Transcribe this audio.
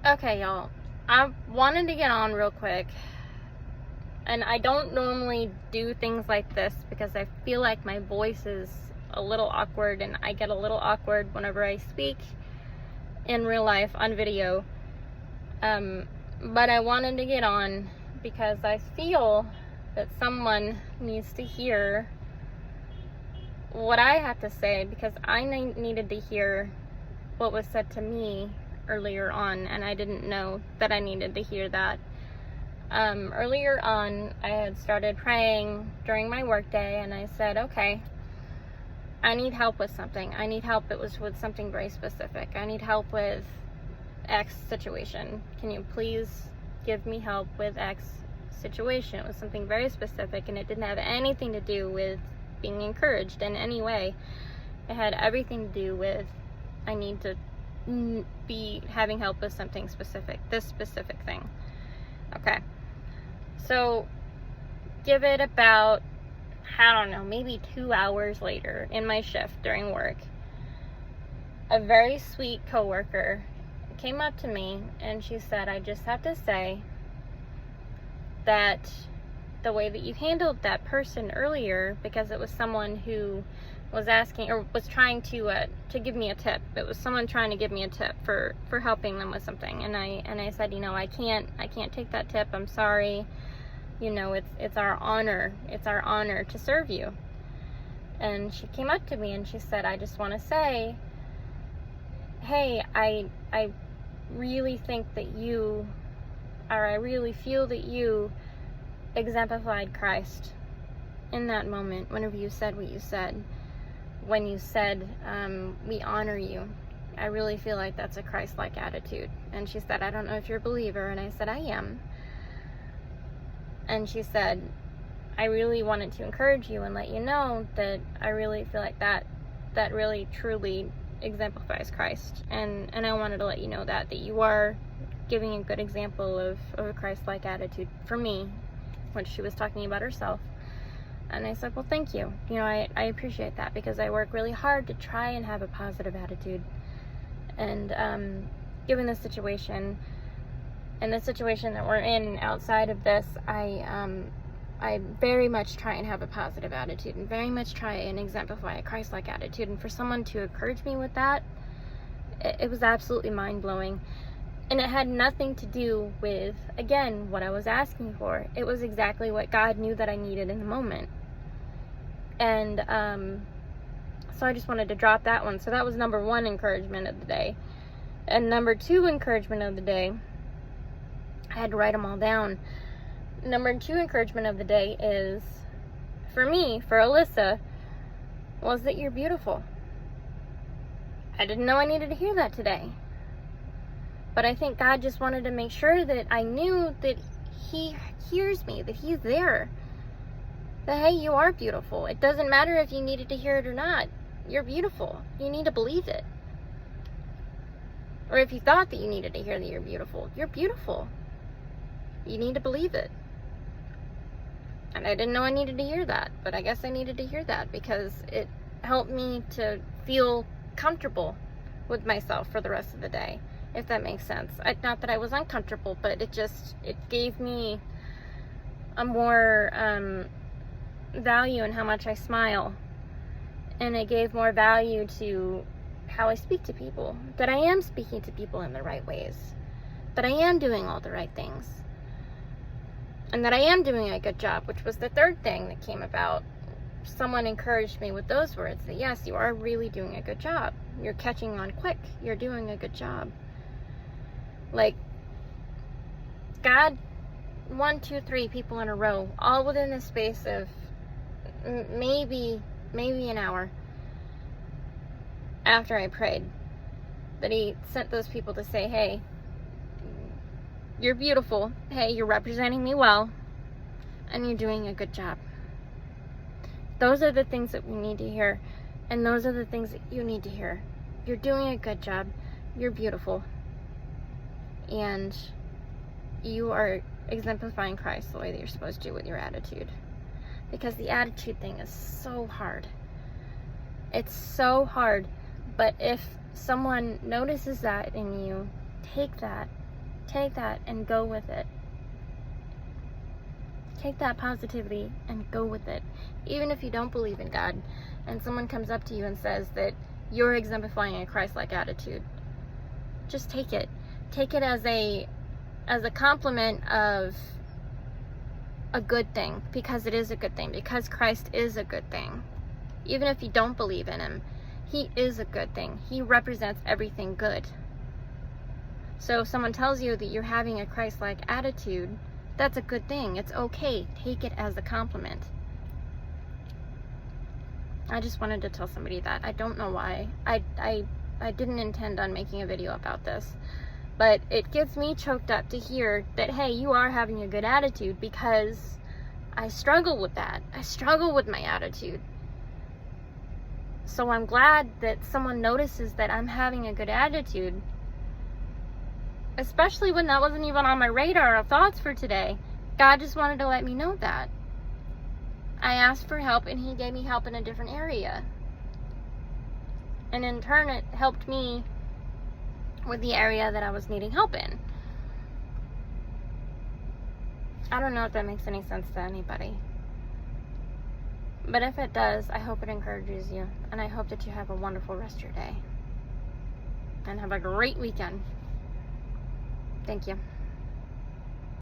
Okay, y'all. I wanted to get on real quick. And I don't normally do things like this because I feel like my voice is a little awkward, and I get a little awkward whenever I speak in real life on video. But I wanted to get on because I feel that someone needs to hear what I have to say, because I needed to hear what was said to me earlier on, and I didn't know that I needed to hear that. Earlier on, I had started praying during my workday, and I said, okay, I need help with something. I need help. It was with something very specific. I need help with X situation. Can you please give me help with X situation? It was something very specific, and it didn't have anything to do with being encouraged in any way. It had everything to do with, I need to be having help with something specific, this specific thing. Okay. So, give it about, I don't know, maybe 2 hours later in my shift during work, a very sweet coworker came up to me and she said, I just have to say that the way that you handled that person earlier, because it was someone who was asking or was trying to give me a tip. It was someone trying to give me a tip for helping them with something, and I said, I can't take that tip. I'm sorry. It's our honor. It's our honor to serve you. And she came up to me and she said, I just want to say, hey, I really think that you, or I really feel that you exemplified Christ in that moment whenever you said what you said. When you said, we honor you, I really feel like that's a Christ-like attitude. And she said, I don't know if you're a believer. And I said, I am. And she said, I really wanted to encourage you and let you know that I really feel like that really truly exemplifies Christ. And I wanted to let you know that you are giving a good example of a Christ-like attitude for me, when she was talking about herself. And I said, well, thank you. I appreciate that, because I work really hard to try and have a positive attitude. And given the situation, and the situation that we're in outside of this, I very much try and have a positive attitude, and very much try and exemplify a Christ-like attitude. And for someone to encourage me with that, it was absolutely mind-blowing. And it had nothing to do with, again, what I was asking for. It was exactly what God knew that I needed in the moment. And so I just wanted to drop that one. So that was number one encouragement of the day. And number two encouragement of the day, I had to write them all down. Number two encouragement of the day is, for me, for Alyssa, was that you're beautiful. I didn't know I needed to hear that today. But I think God just wanted to make sure that I knew that He hears me, that He's there. That, hey, you are beautiful. It doesn't matter if you needed to hear it or not. You're beautiful. You need to believe it. Or if you thought that you needed to hear that you're beautiful, you're beautiful. You need to believe it. And I didn't know I needed to hear that, but I guess I needed to hear that, because it helped me to feel comfortable with myself for the rest of the day, if that makes sense. Not that I was uncomfortable, but it gave me a more value in how much I smile. And it gave more value to how I speak to people. That I am speaking to people in the right ways. That I am doing all the right things. And that I am doing a good job, which was the third thing that came about. Someone encouraged me with those words, that yes, you are really doing a good job. You're catching on quick. You're doing a good job. Like, God, 1, 2, 3 people in a row, all within the space of maybe an hour after I prayed, that He sent those people to say, hey, you're beautiful. Hey, you're representing me well, and you're doing a good job. Those are the things that we need to hear, and those are the things that you need to hear. You're doing a good job. You're beautiful. And you are exemplifying Christ the way that you're supposed to with your attitude. Because the attitude thing is so hard. It's so hard. But if someone notices that in you, take that take that and go with it. Take that positivity and go with it. Even if you don't believe in God and someone comes up to you and says that you're exemplifying a Christ-like attitude, just take it. Take it as a compliment of a good thing, because it is a good thing, because Christ is a good thing. Even if you don't believe in him, he is a good thing. He represents everything good. So if someone tells you that you're having a Christ-like attitude, that's a good thing. It's okay. Take it as a compliment. I just wanted to tell somebody that. I don't know why. I didn't intend on making a video about this. But it gets me choked up to hear that, hey, you are having a good attitude, because I struggle with that. I struggle with my attitude. So I'm glad that someone notices that I'm having a good attitude, especially when that wasn't even on my radar of thoughts for today. God just wanted to let me know that. I asked for help and he gave me help in a different area. And in turn, it helped me with the area that I was needing help in. I don't know if that makes any sense to anybody. But if it does, I hope it encourages you. And I hope that you have a wonderful rest of your day. And have a great weekend. Thank you.